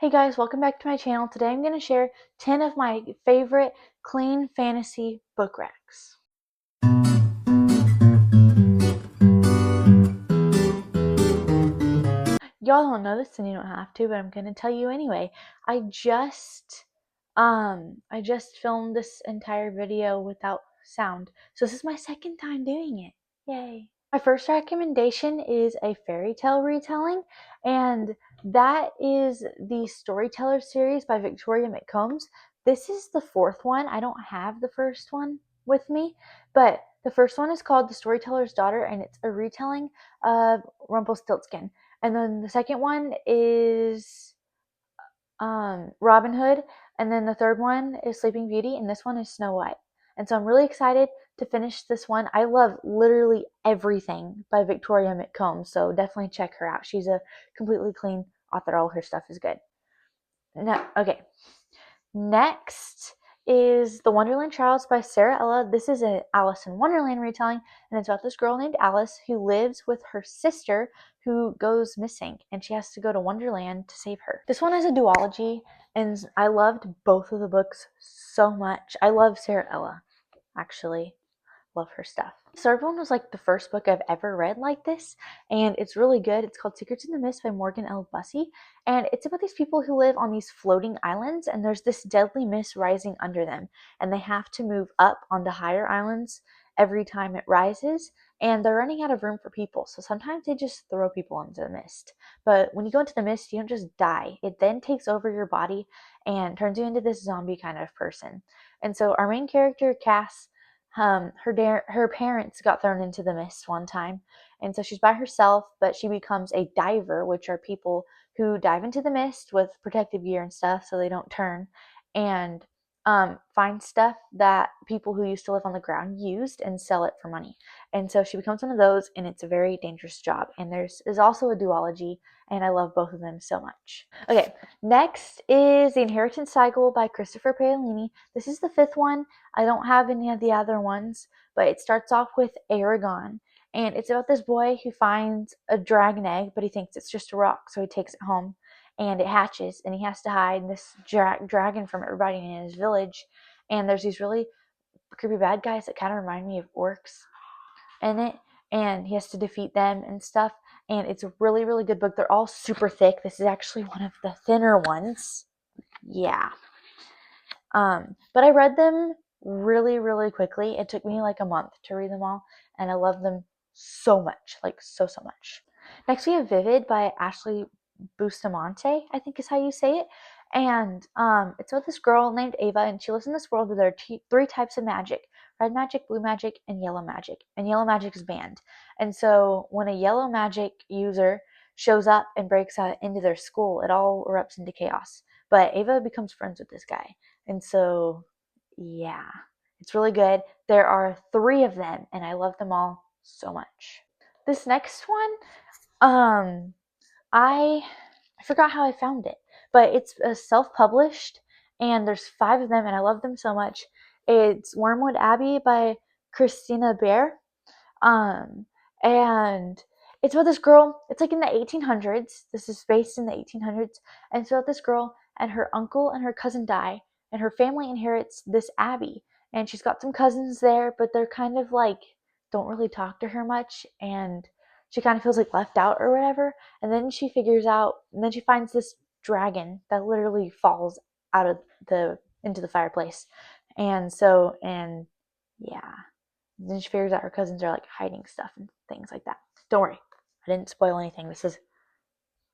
Hey guys, welcome back to my channel. Today I'm going to share 10 of my favorite clean fantasy book racks. Y'all don't know this and you don't have to, but I'm going to tell you anyway. I just filmed this entire video without sound. So this is my second time doing it. Yay. My first recommendation is a fairy tale retelling, and that is the Storytellers series by Victoria McCombs. This is the fourth one. I don't have the first one with me, but the first one is called The Storyteller's Daughter, and it's a retelling of Rumpelstiltskin. And then the second one is Robin Hood, and then the third one is Sleeping Beauty, and this one is Snow White. And so I'm really excited to finish this one. I love literally everything by Victoria McCombs, so definitely check her out. She's a completely clean author. All her stuff is good. Okay. Next is The Wonderland Trials by Sara. This is an Alice in Wonderland retelling, and it's about this girl named Alice who lives with her sister who goes missing, and she has to go to Wonderland to save her. This one is a duology, and I loved both of the books so much. I love Sara, actually. Love her stuff. The third one was like the first book I've ever read like this, and it's really good. It's called Secrets in the Mist by Morgan L. Busse, and it's about these people who live on these floating islands, and there's this deadly mist rising under them, and they have to move up onto higher islands every time it rises, and they're running out of room for people, so sometimes they just throw people into the mist. But when you go into the mist, you don't just die. It then takes over your body and turns you into this zombie kind of person. And so our main character, Cass, her parents got thrown into the mist one time, and so she's by herself, but she becomes a diver, which are people who dive into the mist with protective gear and stuff so they don't turn, and find stuff that people who used to live on the ground used and sell it for money. And so she becomes one of those, and it's a very dangerous job. And there's also a duology, and I love both of them so much. Okay, next is The Inheritance Cycle by Christopher Paolini. This is the fifth one. I don't have any of the other ones, but it starts off with Aragon, and it's about this boy who finds a dragon egg, but he thinks it's just a rock, so he takes it home, and it hatches, and he has to hide this dragon from everybody in his village. And there's these really creepy bad guys that kind of remind me of orcs in it, and he has to defeat them and stuff. And it's a really, really good book. They're all super thick. This is actually one of the thinner ones. Yeah. But I read them really, really quickly. It took me like a month to read them all, and I love them so much, like so much. Next we have Vivid by Ashley Bustamante, I think is how you say it. And it's about this girl named Ava, and she lives in this world where there are three types of magic: red magic, blue magic, and yellow magic. And yellow magic is banned. And so when a yellow magic user shows up and breaks out into their school, it all erupts into chaos. But Ava becomes friends with this guy. And so, yeah, it's really good. There are three of them, and I love them all so much. This next one, I forgot how I found it, but it's self-published, and there's five of them, and I love them so much. It's Wormwood Abbey by Christina Baehr, and it's about this girl. It's like in the 1800s. This is based in the 1800s, and it's about this girl and her uncle and her cousin die, and her family inherits this abbey, and she's got some cousins there, but they're kind of like don't really talk to her much, and she kind of feels like left out or whatever. And then she figures out, and then she finds this dragon that literally falls out of the into the fireplace. And so, and yeah, then she figures out her cousins are like hiding stuff and things like that. Don't worry, I didn't spoil anything. This is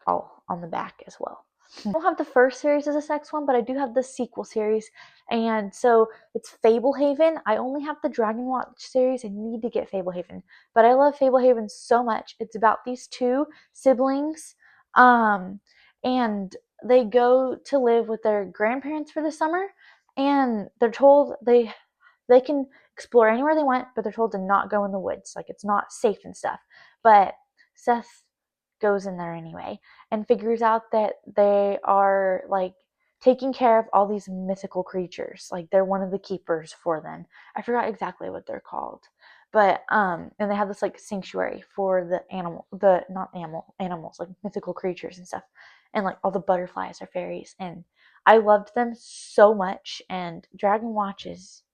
all on the back as well. I don't have the first series as this next one, but I do have the sequel series, and so it's Fablehaven. I only have the Dragon Watch series. I need to get Fablehaven, but I love Fablehaven so much. It's about these two siblings, and they go to live with their grandparents for the summer, and they're told they can explore anywhere they want, but they're told to not go in the woods, like it's not safe and stuff. But Seth goes in there anyway and figures out that they are like taking care of all these mythical creatures. Like they're one of the keepers for them. I forgot exactly what they're called. But and they have this like sanctuary for the animals, like mythical creatures and stuff. and like all the butterflies are fairies, and I loved them so much. And Dragon Watch is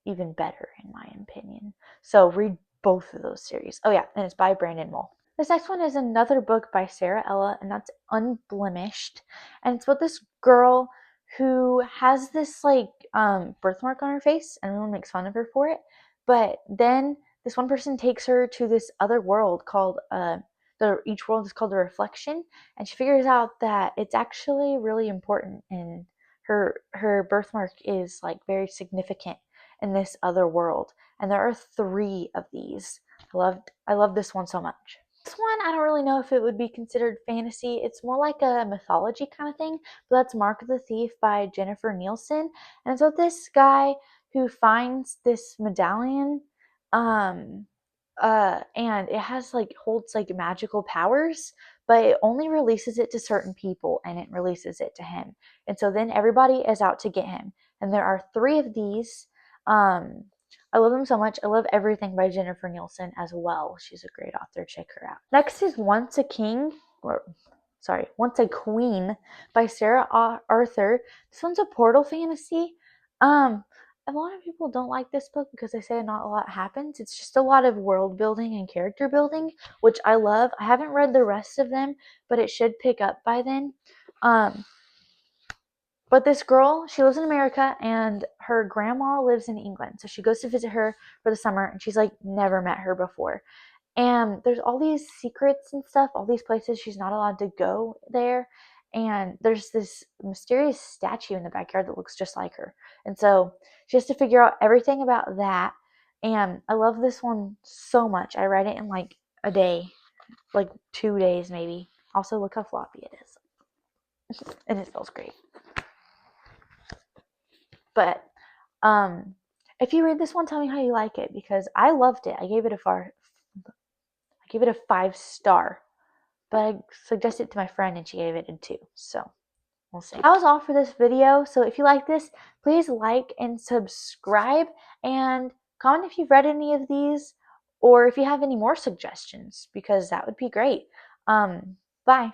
even better in my opinion. So read both of those series. Oh yeah, and it's by Brandon Mull. This next one is another book by Sara, and that's Unblemished. And it's about this girl who has this like birthmark on her face, and everyone makes fun of her for it. But then this one person takes her to this other world called each world is called a reflection, and she figures out that it's actually really important, and her birthmark is like very significant in this other world. And there are 3 of these. I loved this one so much. This one, I don't really know if it would be considered fantasy. It's more like a mythology kind of thing, but that's Mark the Thief by Jennifer Nielsen. And it's about this guy who finds this medallion, um, and it has like holds like magical powers, but it only releases it to certain people, and it releases it to him. And so then everybody is out to get him. And there are 3 of these. I love them so much. I love everything by Jennifer Nielsen as well. She's a great author. Check her out. Next is Once a Queen by Sarah Arthur. This one's a portal fantasy. A lot of people don't like this book because they say not a lot happens. It's just a lot of world building and character building, which I love. I haven't read the rest of them, but it should pick up by then. But this girl, she lives in America, and her grandma lives in England. So she goes to visit her for the summer, and she's like never met her before. And there's all these secrets and stuff, all these places she's not allowed to go there. And there's this mysterious statue in the backyard that looks just like her. And so she has to figure out everything about that. And I love this one so much. I read it in like a day, like 2 days maybe. Also, look how floppy it is. And it smells great. But if you read this one, tell me how you like it, because I loved it. I gave it a 5-star, but I suggested it to my friend and she gave it a 2. So we'll see. That was all for this video. So if you like this, please like and subscribe, and comment if you've read any of these, or if you have any more suggestions, because that would be great. Bye.